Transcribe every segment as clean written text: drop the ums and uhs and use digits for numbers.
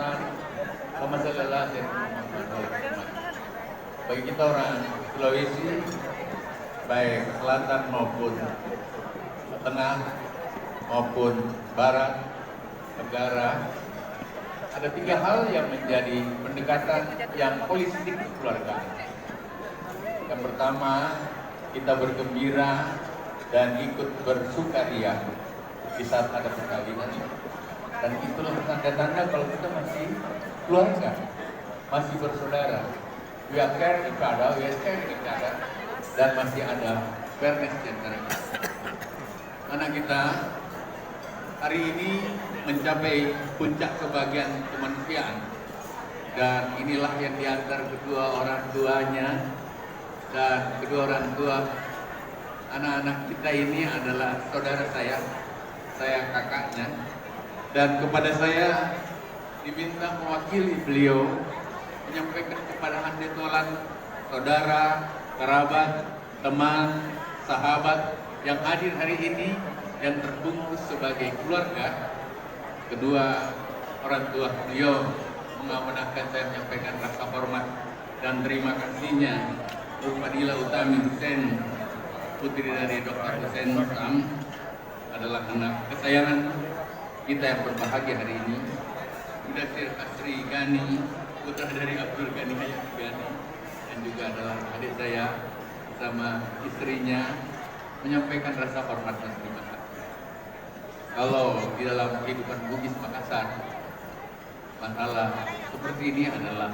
Selatan, sama segala dan bagi kita orang Sulawesi, baik selatan maupun tengah maupun barat, tenggara, ada 3 hal yang menjadi pendekatan yang holistik keluarga. Yang pertama, kita bergembira dan ikut bersukaria di saat ada perkawinan, dan itulah tanda-tanda kalau kita masih keluarga, masih bersaudara. We are care each other, we are sharing each other, dan masih ada fairness di antara kita. Karena kita hari ini mencapai puncak kebahagiaan kemanusiaan, dan inilah yang diantar kedua orang tuanya, dan kedua orang tua anak-anak kita ini adalah saudara saya kakaknya, dan kepada saya diminta mewakili beliau menyampaikan kepada handetolan saudara, kerabat, teman, sahabat yang hadir hari ini yang terbungkus sebagai keluarga. Kedua orang tua beliau mengamanahkan saya menyampaikan rasa hormat dan terima kasihnya Nur Fadila Utami Hussein, putri dari Dr. Hussein Sam, adalah anak kesayangan kita yang berbahagia hari ini. Mudasir Asri Gani, putra dari Abdul Ghani Hayat Gani, dan juga adalah adik saya bersama istrinya, menyampaikan rasa hormat dan terima kasih. Kalau di dalam kehidupan Bugis Makassar, masalah seperti ini adalah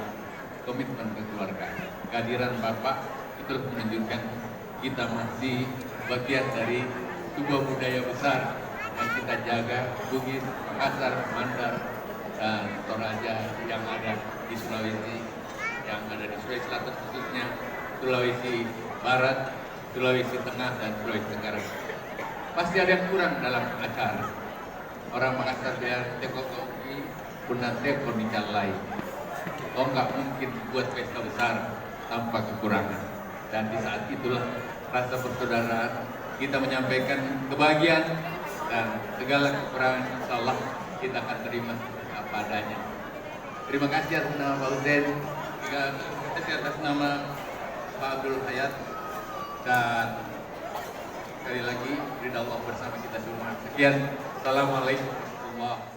komitmen kekeluargaan. Kehadiran Bapak itu menunjukkan kita masih bagian dari sebuah budaya besar yang kita jaga, Bugis, Makassar, Mandar, dan Toraja yang ada di Sulawesi, yang ada di Sulawesi Selatan khususnya, Sulawesi Barat, Sulawesi Tengah, dan Sulawesi Tenggara. Pasti ada yang kurang dalam acara. Orang Makassar biar tekoki punah teko di calai. Oh, nggak mungkin buat pesta besar tanpa kekurangan. Dan di saat itulah rasa persaudaraan kita menyampaikan kebahagiaan, dan segala kekurangan insya Allah kita akan terima apa adanya. Terima kasih atas nama Pak Hussein, terima kasih atas nama Pak Abdul Hayat, dan sekali lagi ridha Allah bersama kita semua. Sekian, assalamualaikum warahmatullahi wabarakatuh.